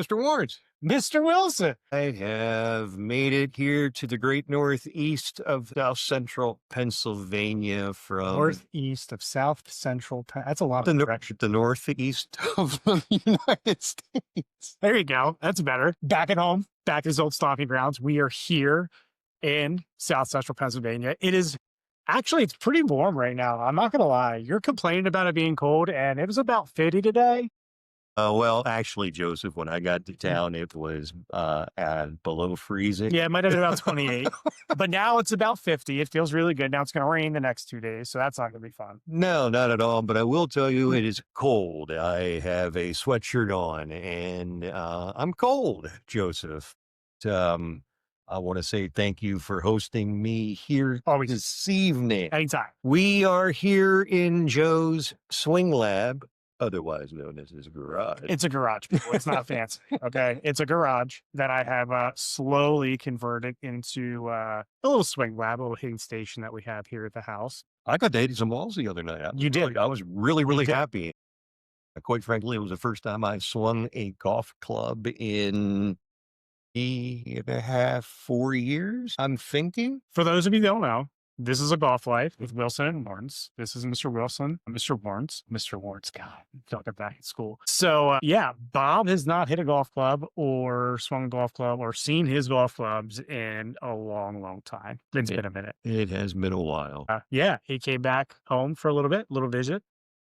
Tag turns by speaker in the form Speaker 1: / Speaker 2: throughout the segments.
Speaker 1: Mr. Warrens,
Speaker 2: Mr. Wilson.
Speaker 1: I have made it here to the great northeast of South Central Pennsylvania from
Speaker 2: Northeast of South Central. That's a lot
Speaker 1: the,
Speaker 2: of
Speaker 1: nor-
Speaker 2: direction.
Speaker 1: the northeast of the United States.
Speaker 2: There you go. That's better. Back at home, back at his old stomping grounds. We are here in South Central Pennsylvania. It's pretty warm right now. I'm not going to lie. You're complaining about it being cold, and it was about 50 today.
Speaker 1: Well, actually, Joseph, when I got to town, it was at below freezing.
Speaker 2: Yeah, it might have been about 28, but now it's about 50. It feels really good. Now it's going to rain the next 2 days, so that's not going to be fun.
Speaker 1: No, not at all. But I will tell you, it is cold. I have a sweatshirt on, and I'm cold, Joseph. I want to say thank you for hosting me here
Speaker 2: Always.
Speaker 1: this evening.
Speaker 2: Anytime.
Speaker 1: We are here in Joe's Swing Lab, otherwise known as his garage.
Speaker 2: It's a garage, people. It's not fancy. Okay. It's a garage that I have slowly converted into a little swing lab, a little hitting station that we have here at the house.
Speaker 1: I got to hit some balls the other night.
Speaker 2: You did.
Speaker 1: I was really happy. Quite frankly, it was the first time I swung a golf club in 3.5, 4 years, I'm thinking.
Speaker 2: For those of you who don't know, this is a golf life with Wilson and Lawrence. This is Mr. Wilson, Mr. Lawrence. God, I feel like I'm back at school. So Bob has not hit a golf club or swung a golf club or seen his golf clubs in a long time. It's been a minute.
Speaker 1: It has been a while.
Speaker 2: He came back home for a little visit,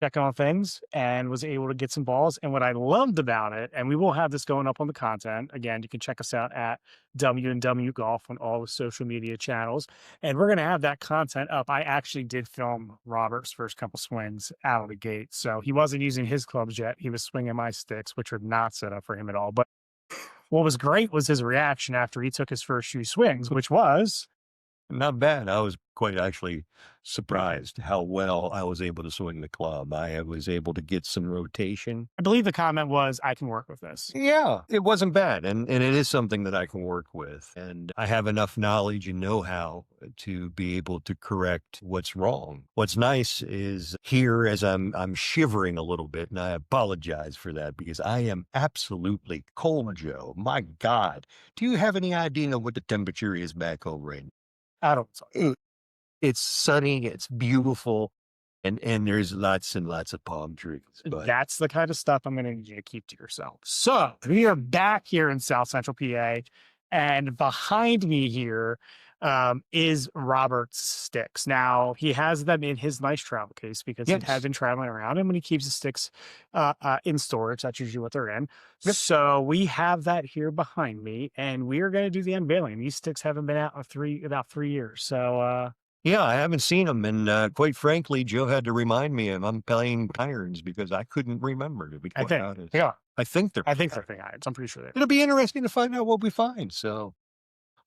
Speaker 2: checking on things, and was able to get some balls. And what I loved about it, and we will have this going up on the content. Again, you can check us out at W&W Golf on all the social media channels. And we're going to have that content up. I actually did film Robert's first couple swings out of the gate. So he wasn't using his clubs yet. He was swinging my sticks, which are not set up for him at all. But what was great was his reaction after he took his first few swings, which was...
Speaker 1: Not bad. I was quite actually surprised how well I was able to swing the club. I was able to get some rotation.
Speaker 2: I believe the comment was, I can work with this.
Speaker 1: Yeah, it wasn't bad. And it is something that I can work with. And I have enough knowledge and know-how to be able to correct what's wrong. What's nice is here, as I'm shivering a little bit, and I apologize for that because I am absolutely cold, Joe. My God. Do you have any idea what the temperature is back home right now?
Speaker 2: I don't know.
Speaker 1: It's sunny, it's beautiful, and there's lots and lots of palm trees. But
Speaker 2: that's the kind of stuff I'm going to need you to keep to yourself. So we are back here in South Central PA, and behind me here is Robert's sticks. Now, he has them in his nice travel case because he has been traveling around, and when he keeps his sticks in storage, that's usually what they're in. Yep. So we have that here behind me, and we are going to do the unveiling. These sticks haven't been out in about 3 years. So
Speaker 1: yeah, I haven't seen them, and quite frankly, Joe had to remind me of I'm playing irons because I couldn't remember, to be quite honest.
Speaker 2: Yeah,
Speaker 1: I think they're
Speaker 2: thing irons. I'm pretty sure they're.
Speaker 1: It'll be interesting to find out what we find. So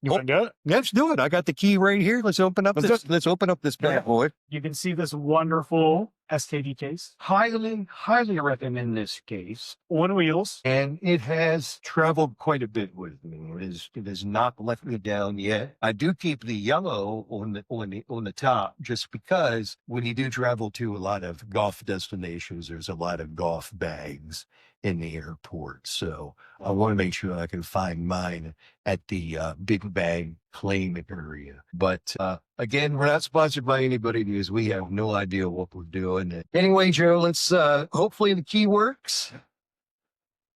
Speaker 2: you want to do it?
Speaker 1: Let's do it. I got the key right here. Let's open up let's open up this bad boy.
Speaker 2: You can see this wonderful SKD case.
Speaker 1: Highly recommend this case.
Speaker 2: On wheels.
Speaker 1: And it has traveled quite a bit with me. It has not left me down yet. I do keep the yellow on the top just because when you do travel to a lot of golf destinations, there's a lot of golf bags in the airport. So I want to make sure I can find mine at the big bag claim area. But again, we're not sponsored by anybody because we have no idea what we're doing. Anyway, Joe, let's hopefully the key works.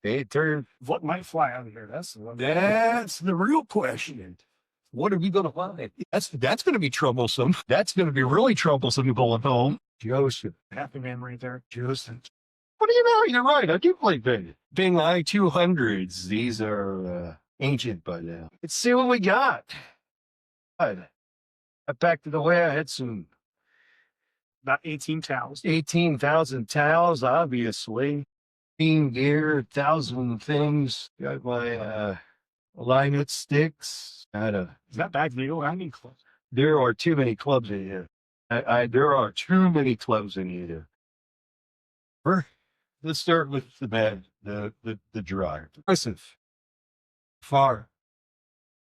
Speaker 2: What might fly out of here? That's
Speaker 1: the real question. What are we going to find? That's going to be troublesome. That's going to be really troublesome to go home. Joseph.
Speaker 2: Happy man right there.
Speaker 1: Joseph. What do you know? You're right. I do play Bing. Bing i200s. These are ancient by now. Let's see what we got. Back to the way I had some.
Speaker 2: About 18 towels.
Speaker 1: 18,000 towels, obviously. Team gear, 1,000 things. Got my alignment sticks.
Speaker 2: Is that bag legal? I need clubs.
Speaker 1: There are too many clubs in here. There are too many clubs in here. Let's start with the bag, the drive. Impressive. Far.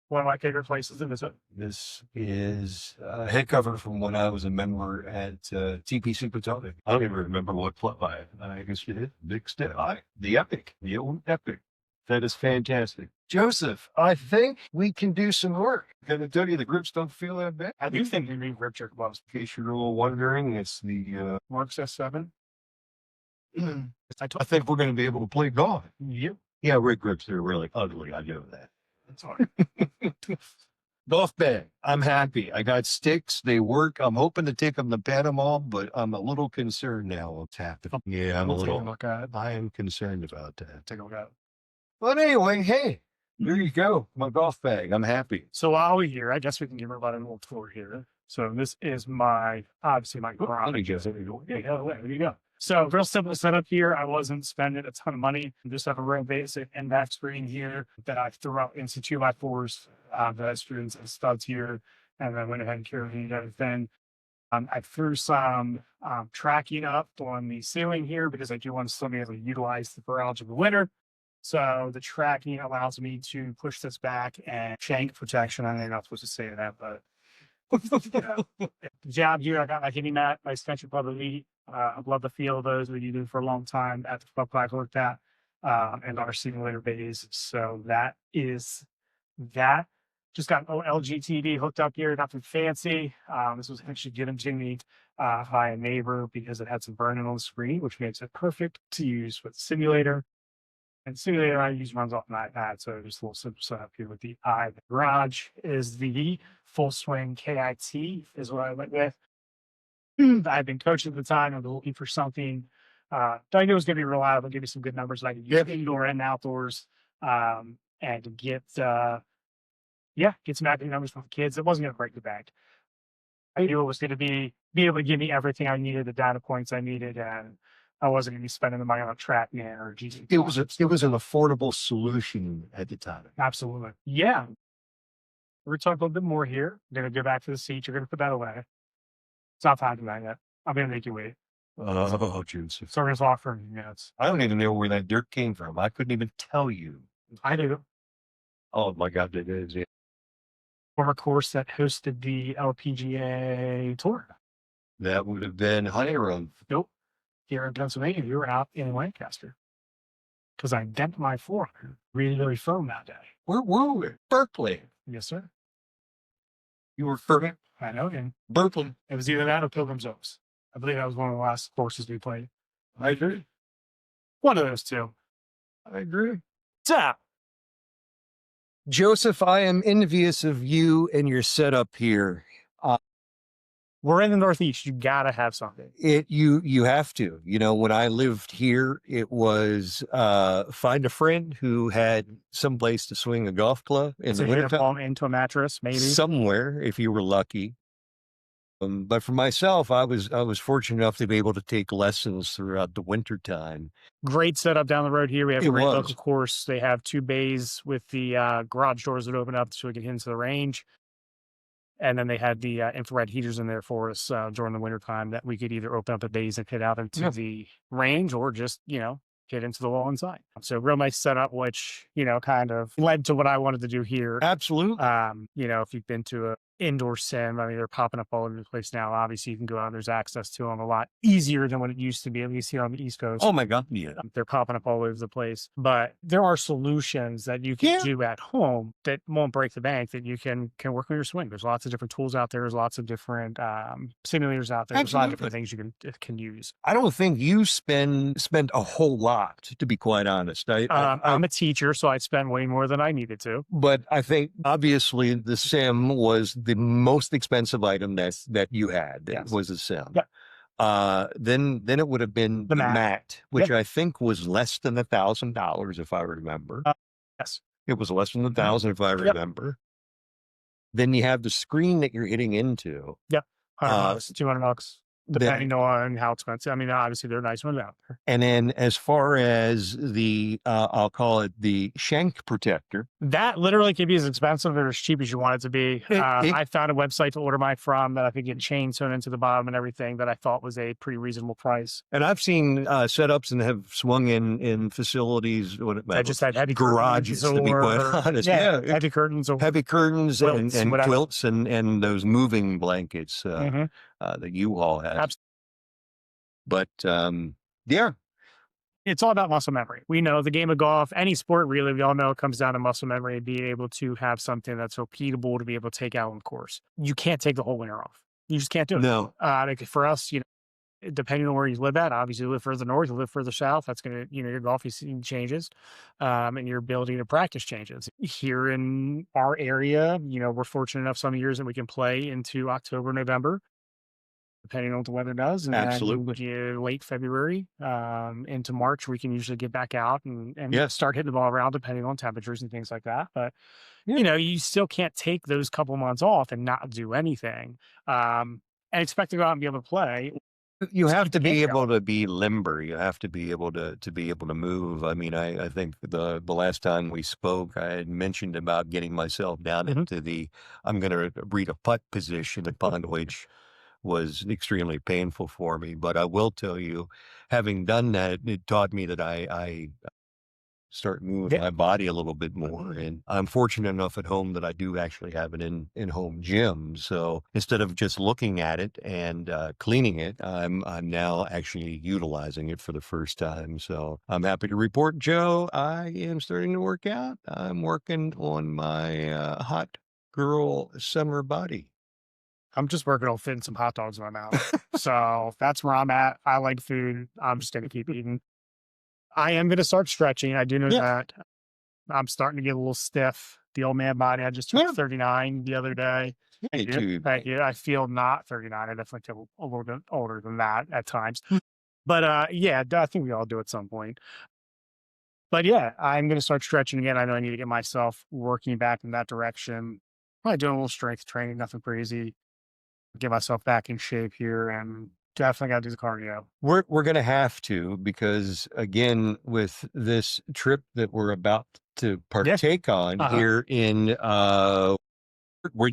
Speaker 2: One of my favorite places to visit.
Speaker 1: This is a head cover from when I was a member at TPC Potomac. I don't even remember what club I guess you did. Big step. The Epic. The old Epic. That is fantastic. Joseph, I think we can do some work. Gonna tell you the grips don't feel that bad.
Speaker 2: I do think you need grip check gloves.
Speaker 1: In case you're all wondering, it's the
Speaker 2: Marks S7.
Speaker 1: I think we're gonna be able to play golf.
Speaker 2: Yep.
Speaker 1: Yeah, rig grips are really ugly. I know that.
Speaker 2: That's hard.
Speaker 1: Golf bag. I'm happy. I got sticks. They work. I'm hoping to take them to Panama, but I'm a little concerned now what's happening. Yeah, I'm a
Speaker 2: We'll take a
Speaker 1: little.
Speaker 2: look at it.
Speaker 1: I am concerned about that.
Speaker 2: Take a look at it.
Speaker 1: But anyway, hey, there you go. My golf bag. I'm happy.
Speaker 2: So while we're here, I guess we can give everybody a little tour here. So this is obviously my garage.
Speaker 1: Let me just.
Speaker 2: There you go. So real simple setup here. I wasn't spending a ton of money. I just have a real basic NVAC screen here that I threw out into 2x4s, that I screwed some studs here, and then went ahead and carried everything. I threw some tracking up on the ceiling here because I do want to still be able to utilize the garage in the winter. So the tracking allows me to push this back and shank protection. I know you're not supposed to say that, but the job here, I got my hitting mat, my extension plug elite. I've loved the feel of those. We used them for a long time at the club I worked at, and our simulator bays. So that is that. Just got an LG TV hooked up here, nothing fancy. This was actually given to me by a neighbor because it had some burn-in on the screen, which makes it perfect to use with simulator. And simulator I use runs off my iPad, so just a little simple setup here with the eye. The garage is the Full Swing KIT is what I went with. I've been coaching at the time. I'm looking for something that I knew was going to be reliable, give me some good numbers. I could use indoor and outdoors, and to get some accurate numbers for the kids. It wasn't going to break the bank. I knew it was going to be able to give me everything I needed, the data points I needed, and I wasn't going to be spending the money on tracking or GT.
Speaker 1: It was an affordable solution at the time.
Speaker 2: Absolutely. Yeah. We're going to talk a little bit more here. We're going to go back to the seat. You're going to put that away. It's not time for that yet. I'm going to make you wait.
Speaker 1: Oh, Joseph.
Speaker 2: So we're going to talk for a few minutes.
Speaker 1: I don't even know where that dirt came from. I couldn't even tell you.
Speaker 2: I do.
Speaker 1: Oh my God, it is. Yeah.
Speaker 2: Former course that hosted the LPGA tour.
Speaker 1: That would have been Honey Run.
Speaker 2: Nope. Here in Pennsylvania, you were out in Lancaster. Because I bent my forearm really firm that day.
Speaker 1: Where were we? Berkeley.
Speaker 2: Yes, sir.
Speaker 1: You were firm.
Speaker 2: I know. And
Speaker 1: Berkeley.
Speaker 2: it was either that or Pilgrim's Oaks. I believe that was one of the last courses we played.
Speaker 1: I agree.
Speaker 2: One of those two.
Speaker 1: I agree.
Speaker 2: So,
Speaker 1: Joseph, I am envious of you and your setup here.
Speaker 2: we're in the Northeast. You gotta have something.
Speaker 1: You have to. You know, when I lived here, it was find a friend who had some place to swing a golf club in the winter
Speaker 2: Fall into a mattress, maybe
Speaker 1: somewhere if you were lucky. But for myself, I was fortunate enough to be able to take lessons throughout the winter time.
Speaker 2: Great setup down the road here. We have a
Speaker 1: It
Speaker 2: great
Speaker 1: was.
Speaker 2: local course. They have 2 bays with the garage doors that open up so we can hit into the range. And then they had the infrared heaters in there for us during the winter time that we could either open up the bays and hit out into the range or just, get into the wall inside. So real nice setup, which, kind of led to what I wanted to do here.
Speaker 1: Absolutely.
Speaker 2: If you've been to a indoor sim, I mean, they're popping up all over the place now. Obviously, you can go out, there's access to them a lot easier than what it used to be, at least here on the East Coast.
Speaker 1: Oh my God. Yeah.
Speaker 2: They're popping up all over the place. But there are solutions that you can do at home that won't break the bank, that you can work on your swing. There's lots of different tools out there. There's lots of different simulators out there. There's a lot of different things you can use.
Speaker 1: I don't think you spend a whole lot, to be quite honest.
Speaker 2: I'm a teacher, so I spend way more than I needed to.
Speaker 1: But I think obviously the sim was the most expensive item that you had. That was a sim.
Speaker 2: Yeah.
Speaker 1: Then it would have been the mat, which I think was less than $1,000 if I remember.
Speaker 2: Yes,
Speaker 1: it was less than $1,000 if I remember. Then you have the screen that you're hitting into.
Speaker 2: Yep, $100, $200. Depending on how expensive. I mean, obviously, they're nice ones out there.
Speaker 1: And then as far as the, I'll call it the shank protector.
Speaker 2: That literally can be as expensive or as cheap as you want it to be. I found a website to order mine from that I could get chain sewn into the bottom and everything that I thought was a pretty reasonable price.
Speaker 1: And I've seen setups and have swung in facilities.
Speaker 2: I just had heavy
Speaker 1: garages, to be quite honest.
Speaker 2: Yeah, heavy curtains. Or
Speaker 1: heavy curtains
Speaker 2: quilts,
Speaker 1: and quilts and those moving blankets. That U-Haul has.
Speaker 2: Absolutely.
Speaker 1: But
Speaker 2: It's all about muscle memory. We know the game of golf, any sport really, we all know it comes down to muscle memory and being able to have something that's repeatable to be able to take out on the course. You can't take the whole winter off. You just can't do it.
Speaker 1: No,
Speaker 2: Like for us, depending on where you live at, obviously you live further north, you live further south, that's going to, your golfing scene changes, and your ability to practice changes. Here in our area, we're fortunate enough some years that we can play into October, November, depending on what the weather does. And then
Speaker 1: absolutely.
Speaker 2: late February into March, we can usually get back out and
Speaker 1: Yes.
Speaker 2: start hitting the ball around depending on temperatures and things like that. But,
Speaker 1: Yeah.
Speaker 2: you still can't take those couple months off and not do anything and expect to go out and be able to play.
Speaker 1: You
Speaker 2: Just
Speaker 1: have
Speaker 2: keep
Speaker 1: to
Speaker 2: the game
Speaker 1: be able
Speaker 2: going.
Speaker 1: to be limber. You have to be able to move. I mean, I think the last time we spoke, I had mentioned about getting myself down
Speaker 2: Mhm.
Speaker 1: into the I'm going to read a putt position, upon which was extremely painful for me. But I will tell you, having done that, it taught me that I start moving
Speaker 2: Yeah.
Speaker 1: my body a little bit more. And I'm fortunate enough at home that I do actually have an in home gym. So instead of just looking at it and cleaning it, I'm now actually utilizing it for the first time. So I'm happy to report, Joe, I am starting to work out. I'm working on my hot girl summer body.
Speaker 2: I'm just working on fitting some hot dogs in my mouth. So that's where I'm at. I like food. I'm just going to keep eating. I am going to start stretching. I do know
Speaker 1: Yeah,
Speaker 2: that I'm starting to get a little stiff. The old man body. I just turned
Speaker 1: yeah,
Speaker 2: 39 the other day.
Speaker 1: me
Speaker 2: Thank you.
Speaker 1: too.
Speaker 2: Thank you. I feel not 39. I definitely feel a little bit older than that at times. But yeah, I think we all do at some point. But yeah, I'm going to start stretching again. I know I need to get myself working back in that direction. Probably doing a little strength training, nothing crazy. Get myself back in shape here and definitely got to do the cardio.
Speaker 1: We're gonna have to because again, with this trip that we're about to
Speaker 2: Yeah.
Speaker 1: partake on
Speaker 2: Uh-huh.
Speaker 1: here in we're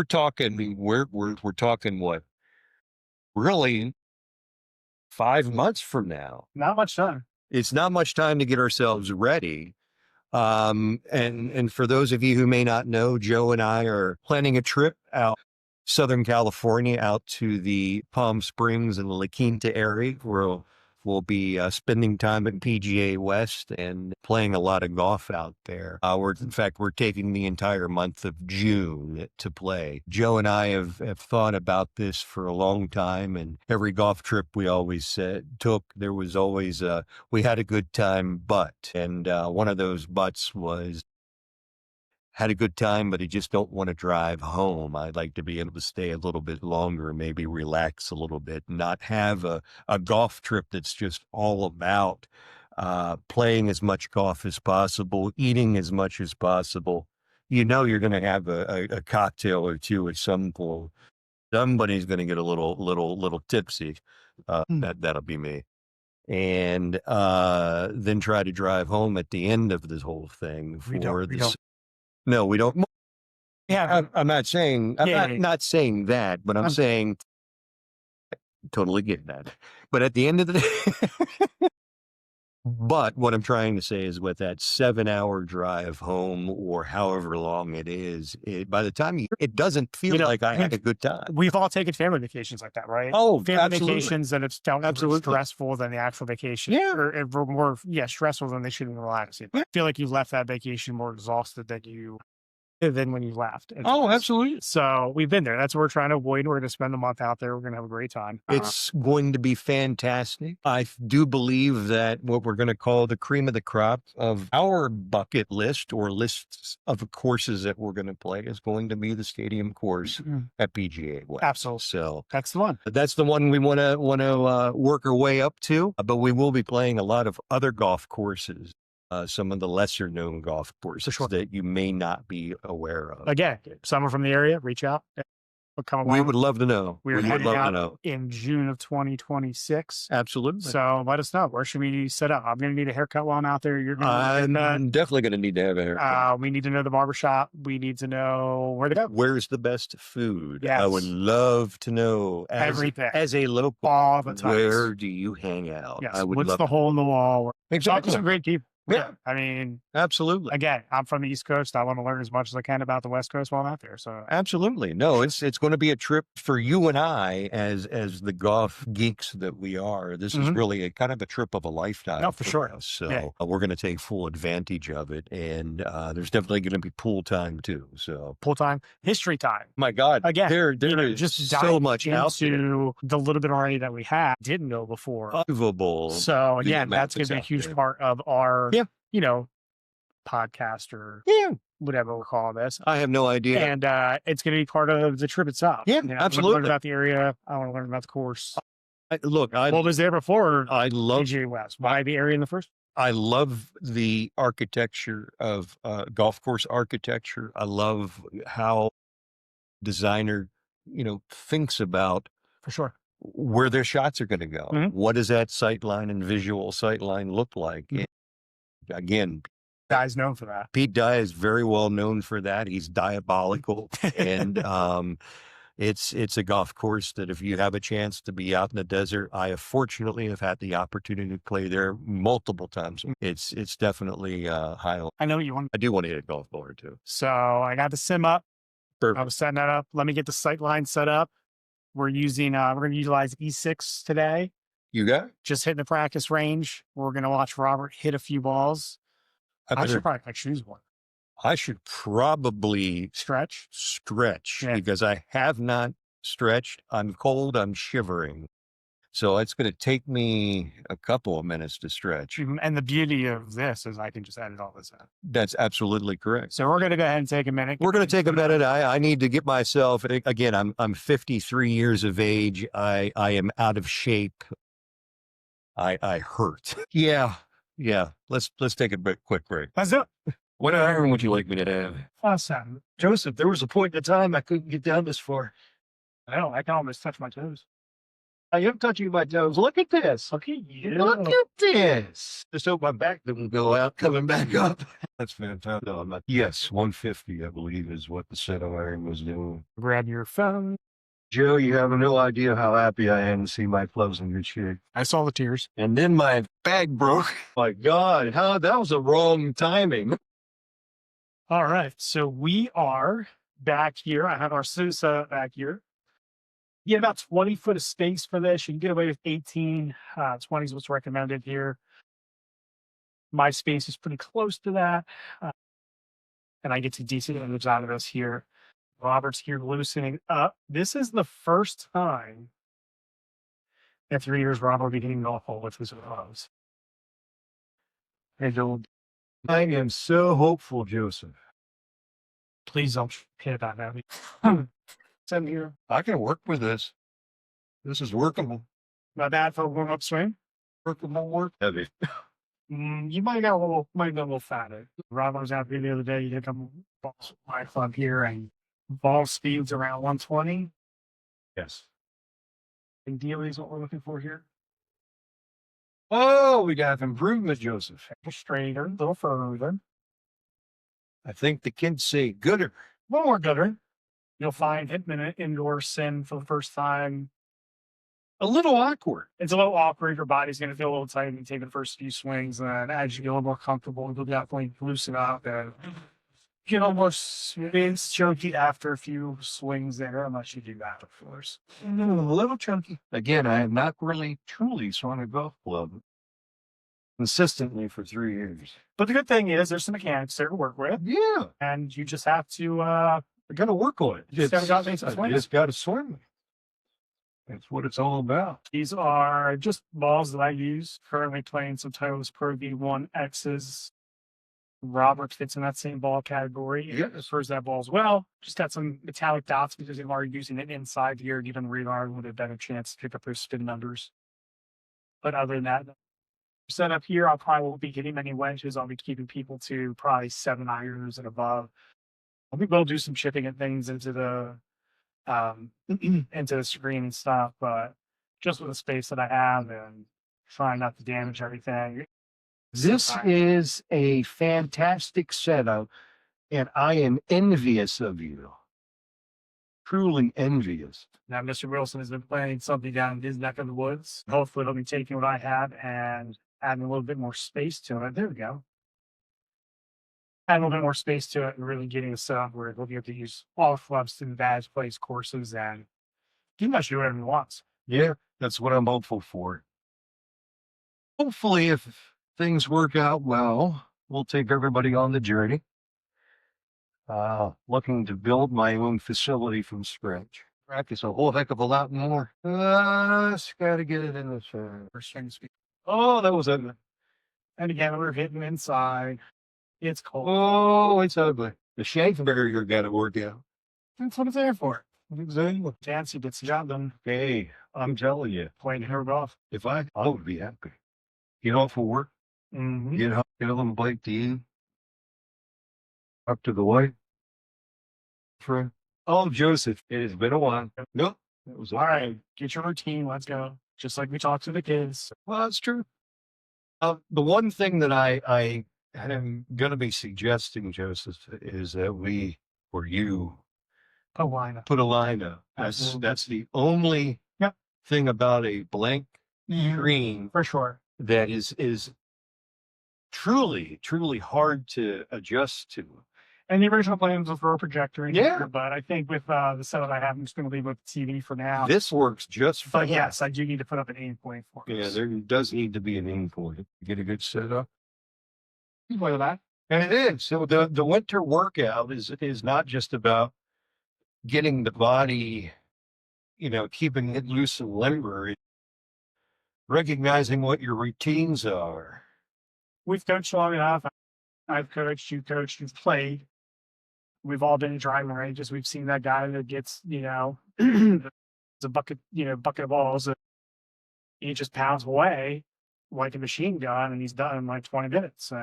Speaker 1: talking we're talking what really 5 months from now.
Speaker 2: Not much time.
Speaker 1: It's not much time to get ourselves ready. And for those of you who may not know, Joe and I are planning a trip out Southern California, out to the Palm Springs and La Quinta area, where we'll be spending time at PGA West and playing a lot of golf out there. In fact, we're taking the entire month of June to play. Joe and I have thought about this for a long time, and every golf trip we always took, there was always we had a good time, and one of those buts was had a good time, but I just don't want to drive home. I'd like to be able to stay a little bit longer, maybe relax a little bit, not have a golf trip that's just all about playing as much golf as possible, eating as much as possible. You know, you're going to have a cocktail or two at some point. Somebody's going to get a little tipsy.
Speaker 2: Mm.
Speaker 1: That'll be me. And then try to drive home at the end of this whole thing
Speaker 2: We don't.
Speaker 1: for
Speaker 2: We
Speaker 1: this.
Speaker 2: don't.
Speaker 1: No, we don't.
Speaker 2: Yeah.
Speaker 1: I'm not saying I'm
Speaker 2: Yeah. Yeah.
Speaker 1: not saying that, but I'm
Speaker 2: I'm,
Speaker 1: saying totally get that. But at the end of the day, but what I'm trying to say is with that 7 hour drive home or however long it is, by the time it doesn't feel like I had a good time.
Speaker 2: we've all taken family vacations like that, right?
Speaker 1: Oh,
Speaker 2: Family
Speaker 1: absolutely.
Speaker 2: vacations that have felt more
Speaker 1: Absolutely.
Speaker 2: stressful than the actual vacation,
Speaker 1: Yeah.
Speaker 2: or were more, stressful than they should be relaxing. I feel like you left that vacation more exhausted than when you left.
Speaker 1: Oh, absolutely.
Speaker 2: So we've been there. That's what we're trying to avoid. We're going to spend a month out there. We're going to have a great time.
Speaker 1: It's going to be fantastic. I do believe that what we're going to call the cream of the crop of our bucket list or lists of courses that we're going to play is going to be the stadium course at PGA West.
Speaker 2: Absolutely.
Speaker 1: So
Speaker 2: That's the one.
Speaker 1: that's the one we want to work our way up to. But we will be playing a lot of other golf courses. Some of the lesser known golf courses that you may not be aware of.
Speaker 2: Again, someone from the area, reach out. We'll come along.
Speaker 1: We would love to know.
Speaker 2: We're
Speaker 1: We would
Speaker 2: heading
Speaker 1: love to
Speaker 2: out
Speaker 1: know.
Speaker 2: in June of 2026.
Speaker 1: Absolutely.
Speaker 2: So let us know. Where should we set up? I'm going to need a haircut while I'm out there. You're going to
Speaker 1: I'm definitely going to need to have a haircut.
Speaker 2: we need to know the barbershop. We need to know where to go.
Speaker 1: Where's the best food?
Speaker 2: Yes.
Speaker 1: I would love to know
Speaker 2: Everything.
Speaker 1: as a local.
Speaker 2: All the time.
Speaker 1: Where do you hang out?
Speaker 2: Yes.
Speaker 1: I would
Speaker 2: What's
Speaker 1: love
Speaker 2: the hole in the wall?
Speaker 1: exactly.
Speaker 2: Some great people.
Speaker 1: Yeah,
Speaker 2: I mean,
Speaker 1: absolutely.
Speaker 2: again, I'm from the East Coast. I want to learn as much as I can about the West Coast while I'm out there. So
Speaker 1: Absolutely. No, it's going to be a trip for you and I as the golf geeks that we are. This is
Speaker 2: Mhm.
Speaker 1: really a kind of a trip of a lifetime
Speaker 2: No, for
Speaker 1: for
Speaker 2: sure.
Speaker 1: us.
Speaker 2: Yeah.
Speaker 1: So we're going to take full advantage of it, and there's definitely going to be pool time too. So,
Speaker 2: Pool time, history time.
Speaker 1: my God,
Speaker 2: Again,
Speaker 1: there is
Speaker 2: just
Speaker 1: so
Speaker 2: dive
Speaker 1: much out there.
Speaker 2: into the little bit already that we had, didn't know before.
Speaker 1: Unbelievable.
Speaker 2: So
Speaker 1: The
Speaker 2: again,
Speaker 1: amount
Speaker 2: that's going
Speaker 1: that's
Speaker 2: to be a
Speaker 1: out
Speaker 2: huge
Speaker 1: there.
Speaker 2: part of our,
Speaker 1: Yeah,
Speaker 2: you know, podcast or
Speaker 1: yeah.
Speaker 2: whatever we'll call this.
Speaker 1: I have no idea.
Speaker 2: And it's going to be part of the trip itself.
Speaker 1: Yeah,
Speaker 2: I want to learn
Speaker 1: absolutely.
Speaker 2: about the area. I want to learn about the course.
Speaker 1: Look,
Speaker 2: What was there before
Speaker 1: I love
Speaker 2: PGA West? Why the area in the first?
Speaker 1: I love the architecture of golf course architecture. I love how designer, thinks about
Speaker 2: For sure.
Speaker 1: where their shots are going to go.
Speaker 2: Mhm.
Speaker 1: What does that sight line and visual sight line look like?
Speaker 2: Mhm.
Speaker 1: And again,
Speaker 2: Guy's known for that.
Speaker 1: Pete Dye is very well known for that. He's diabolical, and it's a golf course that if you have a chance to be out in the desert, I have fortunately have had the opportunity to play there multiple times. It's definitely high.
Speaker 2: I know you want.
Speaker 1: I do want to hit a golf ball or two.
Speaker 2: So I got the sim up. I
Speaker 1: Perfect.
Speaker 2: was setting that up. Let me get the sight line set up. We're using, we're going to utilize E6 today.
Speaker 1: You got it?
Speaker 2: Just hitting the practice range. We're going to watch Robert hit a few balls. I should probably choose one.
Speaker 1: I should probably
Speaker 2: Stretch. Yeah.
Speaker 1: because I have not stretched. I'm cold. I'm shivering. So it's going to take me a couple of minutes to stretch.
Speaker 2: And the beauty of this is I can just edit all this out.
Speaker 1: That's absolutely correct.
Speaker 2: So we're going to go ahead and take a minute.
Speaker 1: We're going to take a minute. I need to get myself again. I'm 53 years of age. I am out of shape. I hurt. Yeah. Let's take a quick break.
Speaker 2: Let's do it.
Speaker 1: What iron would you like me to have?
Speaker 2: Awesome.
Speaker 1: Joseph, there was a point in time I couldn't get down this far.
Speaker 2: I know. I can almost touch my toes.
Speaker 1: I am touching my toes. Look at this.
Speaker 2: Look at you.
Speaker 1: Look at this. Just hope my back didn't go out coming back up. That's fantastic. No, I'm not. Yes, 150, I believe, is what the set of iron was doing.
Speaker 2: Grab your phone.
Speaker 1: Joe, you have no idea how happy I am to see my clothes in good shape.
Speaker 2: I saw the tears.
Speaker 1: And then my bag broke. My God, that was a wrong timing.
Speaker 2: All right. So we are back here. I have our Sousa back here. You get about 20 foot of space for this. You can get away with 18. 20 is what's recommended here. My space is pretty close to that. And I get to decent image out of this here. Robert's here loosening up. This is the first time in 3 years Robert will be hitting golf ball with his gloves. Hey, Joel.
Speaker 1: I am so hopeful, Joseph.
Speaker 2: Please don't hit that at me. Send here.
Speaker 1: I can work with this. This is workable.
Speaker 2: Not bad for a warm up swing.
Speaker 1: Workable work. Heavy.
Speaker 2: You might have got a little fatter. Robert was out here the other day. He hit some balls with my club here, and ball speeds around 120.
Speaker 1: Yes.
Speaker 2: Ideally is what we're looking for here.
Speaker 1: Oh, we got improvement, Joseph.
Speaker 2: Straighter, a little further.
Speaker 1: I think the kids say gooder.
Speaker 2: A little more gooder. You'll find hitting an indoor sim for the first time.
Speaker 1: A little awkward.
Speaker 2: It's a little awkward. Your body's going to feel a little tight when you take the first few swings. And as you get a little more comfortable, you'll definitely loosen up and get almost it's chunky after a few swings there, unless you do that, of course.
Speaker 1: A little chunky. Again, I have not really truly swung a golf club consistently for 3 years.
Speaker 2: But the good thing is there's some mechanics there to work with.
Speaker 1: Yeah.
Speaker 2: And you just have to
Speaker 1: I got to work on it.
Speaker 2: Just got to
Speaker 1: swing. That's what it's all about.
Speaker 2: These are just balls that I use. Currently playing some Titleist Pro V1X's. Robert fits in that same ball category.
Speaker 1: Yes.
Speaker 2: Prefers that ball as well. Just got some metallic dots because they're already using it inside here. Even radar with a better chance to pick up those spin numbers. But other than that, setup here, I probably won't be getting many wedges. I'll be keeping people to probably 7 irons and above. I think we'll do some chipping and things into the into the screen and stuff, but just with the space that I have and trying not to damage everything.
Speaker 1: This is a fantastic setup, and I am envious of you. Truly envious.
Speaker 2: Now, Mr. Wilson has been playing something down in his neck of the woods. Hopefully, he'll be taking what I have and adding a little bit more space to it. There we go. add a little bit more space to it and really getting the setup where we'll be able to use all the clubs to badge plays courses and pretty much do whatever he wants.
Speaker 1: Yeah, that's what I'm hopeful for. Hopefully, if things work out well, we'll take everybody on the journey. Looking to build my own facility from scratch. Practice a whole heck of a lot more. Just gotta get it in the first string speed. Oh, that was ugly.
Speaker 2: And again, we're hitting inside. It's cold.
Speaker 1: Oh, it's ugly. The shank barrier got to work out.
Speaker 2: That's what it's there for.
Speaker 1: Exactly.
Speaker 2: Fancy gets the job done.
Speaker 1: Hey, I'm telling you,
Speaker 2: Playing her golf.
Speaker 1: if I would be happy. Get off of work,
Speaker 2: Mm-hmm.
Speaker 1: get a little bite to eat, up to the wife, friend. Oh, Joseph, it has been a while. No, it was
Speaker 2: All right, get your routine. Let's go. Just like we talked to the kids.
Speaker 1: Well, that's true. The one thing that I am going to be suggesting, Joseph, is that we or you
Speaker 2: Oh, why not?
Speaker 1: put a line up.
Speaker 2: Absolutely.
Speaker 1: That's the only
Speaker 2: Yep.
Speaker 1: thing about a blank screen
Speaker 2: For sure.
Speaker 1: that is truly hard to adjust to.
Speaker 2: And the original plan was for a projector in
Speaker 1: Yeah.
Speaker 2: here, but I think with the setup I have, I'm just going to leave with the TV for now.
Speaker 1: This works just
Speaker 2: But
Speaker 1: fine.
Speaker 2: yes, I do need to put up an aim point for
Speaker 1: Yeah,
Speaker 2: us.
Speaker 1: there does need to be an aim point. Get a good setup.
Speaker 2: You play with that.
Speaker 1: And it is. So the winter workout is not just about getting the body, keeping it loose and limber. It's recognizing what your routines are.
Speaker 2: We've coached long enough. I've coached, you coached, you've played. We've all been in driving ranges. We've seen that guy that gets, it's a bucket, bucket of balls. And he just pounds away like a machine gun, and he's done in like 20 minutes.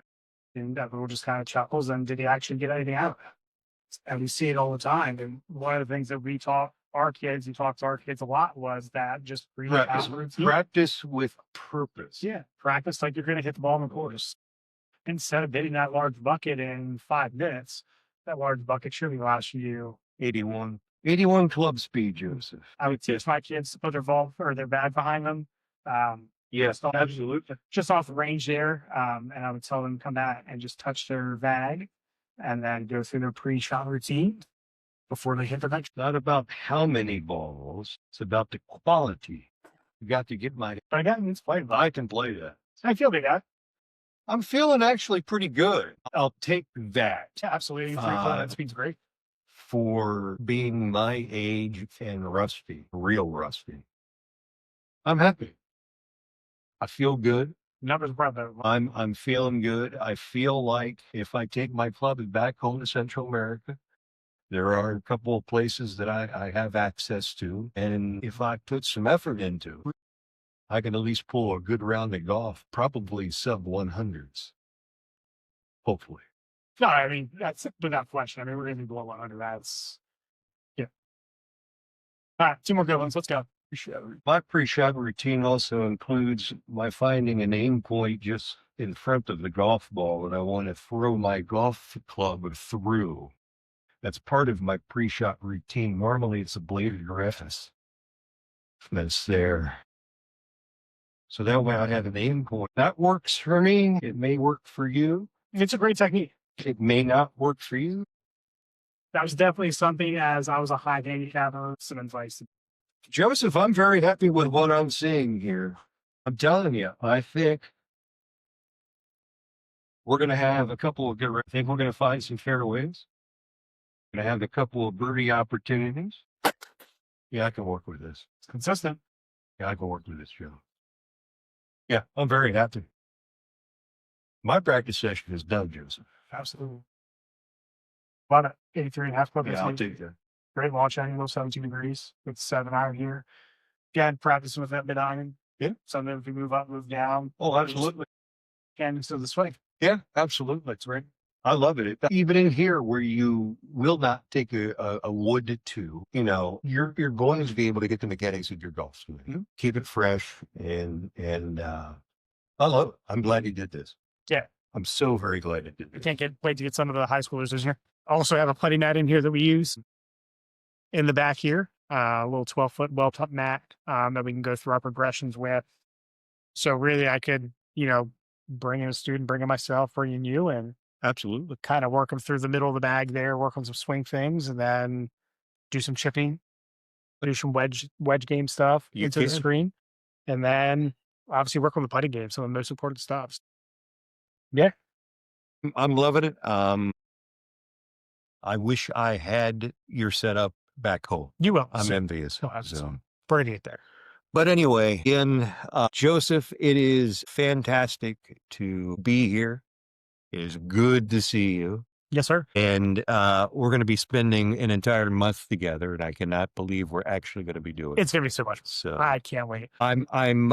Speaker 2: And everyone just kind of chuckles. And did he actually get anything out of it? And we see it all the time. And one of the things that we taught our kids, we talked to our kids a lot, was that just
Speaker 1: Practice with purpose.
Speaker 2: Yeah, practice like you're going to hit the ball in the course. Instead of hitting that large bucket in 5 minutes, that large bucket should be lasting you
Speaker 1: 81 club speed, Joseph.
Speaker 2: I would teach my kids to put their vault or their bag behind them.
Speaker 1: Yes, absolutely.
Speaker 2: Just off the range there. And I would tell them come back and just touch their bag and then go through their pre-shot routine before they hit the next.
Speaker 1: It's not about how many balls, it's about the quality. You got to get my.
Speaker 2: But again, it's playable.
Speaker 1: I can play that.
Speaker 2: I feel big guy.
Speaker 1: I'm feeling actually pretty good. I'll take that.
Speaker 2: Yeah, absolutely. That speed's great.
Speaker 1: For being my age and rusty, real rusty. I'm happy. I feel good.
Speaker 2: Numbers brother.
Speaker 1: I'm feeling good. I feel like if I take my club back home to Central America, there are a couple of places that I have access to. And if I put some effort into it, I can at least pull a good round of golf, probably sub 100s. Hopefully.
Speaker 2: No, I mean, that's without question. I mean, we're going to be below 100. That's, yeah. All right, 2 more good ones. Let's go.
Speaker 1: My pre-shot routine also includes my finding an aim point just in front of the golf ball, and I want to throw my golf club through. That's part of my pre-shot routine. Normally, it's a bladed reference that's there. So that way I have an aim point. That works for me. It may work for you.
Speaker 2: It's a great technique.
Speaker 1: It may not work for you.
Speaker 2: That was definitely something, as I was a high handicapper, some advice.
Speaker 1: Joseph, I'm very happy with what I'm seeing here. I'm telling you, I think we're going to have a couple of good, I think we're going to find some fairways. Going to have a couple of birdie opportunities. Yeah, I can work with this.
Speaker 2: It's consistent.
Speaker 1: Yeah, I can work with this, Joe. Yeah, I'm very happy. My practice session is done, Joseph.
Speaker 2: Absolutely. Love it. 83.5 club.
Speaker 1: Yeah, I'll take that.
Speaker 2: Great launch angle, 17 degrees with 7 iron here. Again, practicing with that mid iron.
Speaker 1: Yeah.
Speaker 2: Something if you move up, move down.
Speaker 1: Oh, absolutely.
Speaker 2: And so the swing.
Speaker 1: Yeah, absolutely. That's right. I love it. Even in here where you will not take a wood to, you're going to be able to get the mechanics of your golf swing. Mm-hmm. Keep it fresh and I love it. I'm glad you did this.
Speaker 2: Yeah.
Speaker 1: I'm so very glad you did this.
Speaker 2: I can't wait to get some of the high schoolers in here. I also have a putting mat in here that we use in the back here. A little 12-foot well-top mat that we can go through our progressions with. So really I could, bring in a student, bring in myself, bring in you, and
Speaker 1: Absolutely.
Speaker 2: kind of work them through the middle of the bag there, work on some swing things, and then do some chipping, do some wedge game stuff
Speaker 1: You
Speaker 2: into the
Speaker 1: can.
Speaker 2: screen, and then obviously work on the putting game, some of the most important stuff. Yeah,
Speaker 1: I'm loving it. I wish I had your setup back home.
Speaker 2: you will.
Speaker 1: I'm envious.
Speaker 2: You'll have
Speaker 1: So,
Speaker 2: some. We're gonna get there.
Speaker 1: but anyway, again, Joseph, it is fantastic to be here. It is good to see you.
Speaker 2: Yes, sir.
Speaker 1: And we're going to be spending an entire month together, and I cannot believe we're actually going to be doing it.
Speaker 2: It's gonna be so much.
Speaker 1: So
Speaker 2: I can't wait.
Speaker 1: I'm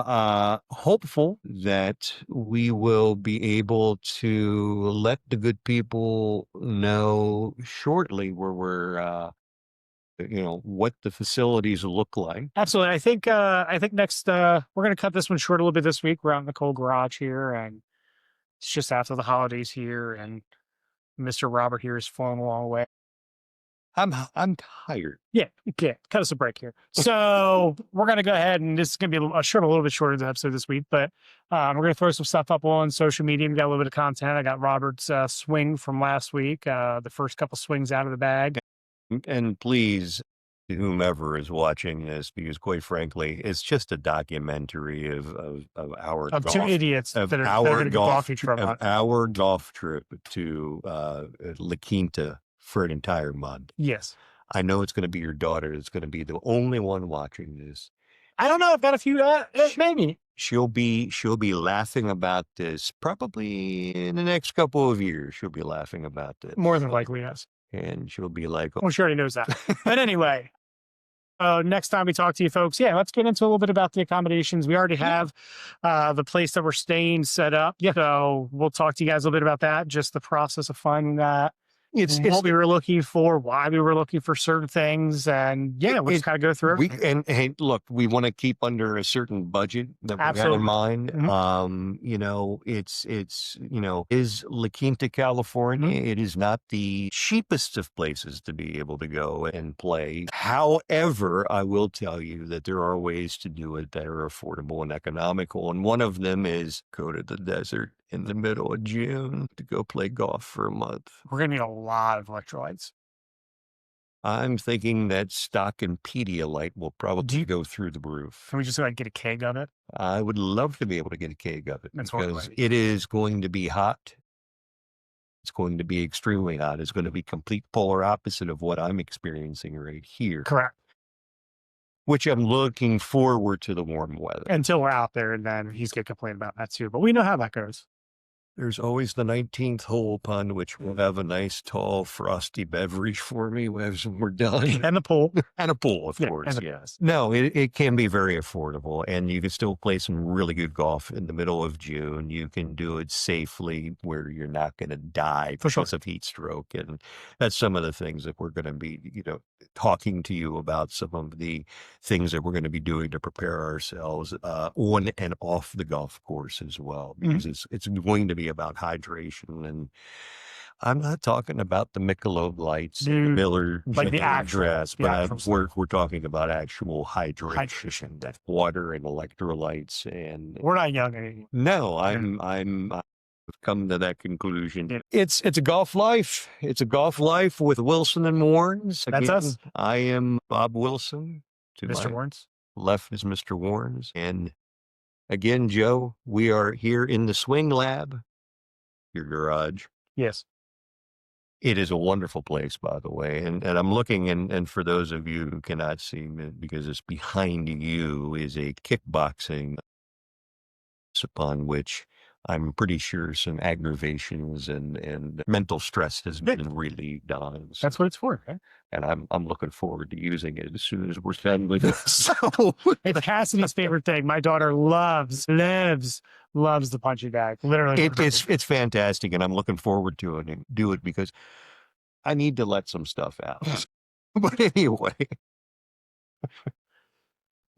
Speaker 1: hopeful that we will be able to let the good people know shortly where we're what the facilities look like.
Speaker 2: Absolutely. I think next we're gonna cut this one short a little bit this week. We're out in the cold garage here, and it's just after the holidays here, and Mr. Robert here is flown a long way.
Speaker 1: I'm tired.
Speaker 2: Yeah, cut us a break here. So we're gonna go ahead, and this is gonna be a little bit shorter episode this week, but we're gonna throw some stuff up on social media. We got a little bit of content. I got Robert's swing from last week, the first couple swings out of the bag.
Speaker 1: And please, whomever is watching this, because quite frankly, it's just a documentary of our
Speaker 2: Of
Speaker 1: golf,
Speaker 2: two idiots
Speaker 1: of
Speaker 2: that are
Speaker 1: our
Speaker 2: going to go
Speaker 1: golf,
Speaker 2: golf each other.
Speaker 1: of our golf trip to La Quinta for an entire month.
Speaker 2: Yes.
Speaker 1: I know it's going to be your daughter that's going to be the only one watching this.
Speaker 2: I don't know. I've got a few, maybe.
Speaker 1: She'll be laughing about this probably in the next couple of years. She'll be laughing about this.
Speaker 2: More than likely, yes.
Speaker 1: And she'll be like,
Speaker 2: Well, she already knows that. But anyway, next time we talk to you folks, let's get into a little bit about the accommodations. We already have the place that we're staying set up. Yeah. So we'll talk to you guys a little bit about that, just the process of finding that. It's what we were looking for, why we were looking for certain things, and we'll just kind of go through everything.
Speaker 1: And hey, look, we want to keep under a certain budget that we have in mind. Is La Quinta, California. It is not the cheapest of places to be able to go and play. However, I will tell you that there are ways to do it that are affordable and economical, and one of them is go to the desert in the middle of June to go play golf for a month.
Speaker 2: We're going to need a lot of electrolytes.
Speaker 1: I'm thinking that stock and Pedialyte will probably go through the roof.
Speaker 2: Can we just get a keg of it?
Speaker 1: I would love to be able to get a keg of it because
Speaker 2: it
Speaker 1: is going to be hot. It's going to be extremely hot. It's going to be complete polar opposite of what I'm experiencing right here.
Speaker 2: Correct.
Speaker 1: Which I'm looking forward to the warm weather.
Speaker 2: Until we're out there, and then he's going to complain about that too. But we know how that goes.
Speaker 1: There's always the 19th hole upon which we'll have a nice, tall, frosty beverage for me as we're done.
Speaker 2: And the pool.
Speaker 1: And a pool, of course.
Speaker 2: Yes.
Speaker 1: No, it can be very affordable, and you can still play some really good golf in the middle of June. You can do it safely where you're not going to die because of heat stroke. And that's some of the things that we're going to be, talking to you about, some of the things that we're going to be doing to prepare ourselves on and off the golf course as well, because it's going to be about hydration. And I'm not talking about the Michelob Lights, Miller,
Speaker 2: like the actual
Speaker 1: dress, but we're talking about actual hydration, that water and electrolytes. And
Speaker 2: we're not young anymore.
Speaker 1: No, I've come to that conclusion. Yeah. It's a golf life. It's a golf life with Wilson and Warrens.
Speaker 2: That's us.
Speaker 1: I am Bob Wilson. To
Speaker 2: Mr. Warrens.
Speaker 1: Left is Mr. Warrens. And again, Joe, we are here in the Swing Lab, your garage.
Speaker 2: Yes.
Speaker 1: It is a wonderful place, by the way. And I'm looking, and for those of you who cannot see me, because it's behind you, is a kickboxing upon which I'm pretty sure some aggravations and mental stress has been relieved on. So,
Speaker 2: that's what it's for, right?
Speaker 1: And I'm looking forward to using it as soon as we're done with this. So
Speaker 2: it's Cassidy's favorite thing. My daughter loves the punching bag. Literally,
Speaker 1: it's fantastic, and I'm looking forward to it and do it because I need to let some stuff out. But anyway.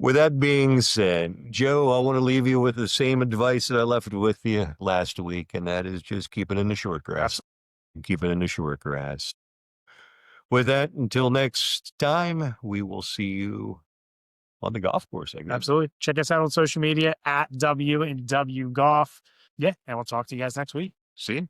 Speaker 1: With that being said, Joe, I want to leave you with the same advice that I left with you last week, and that is just keep it in the short grass. Keep it in the short grass. With that, until next time, we will see you on the golf course, I guess.
Speaker 2: Absolutely. Check us out on social media at W&W Golf. Yeah, and we'll talk to you guys next week.
Speaker 1: See you.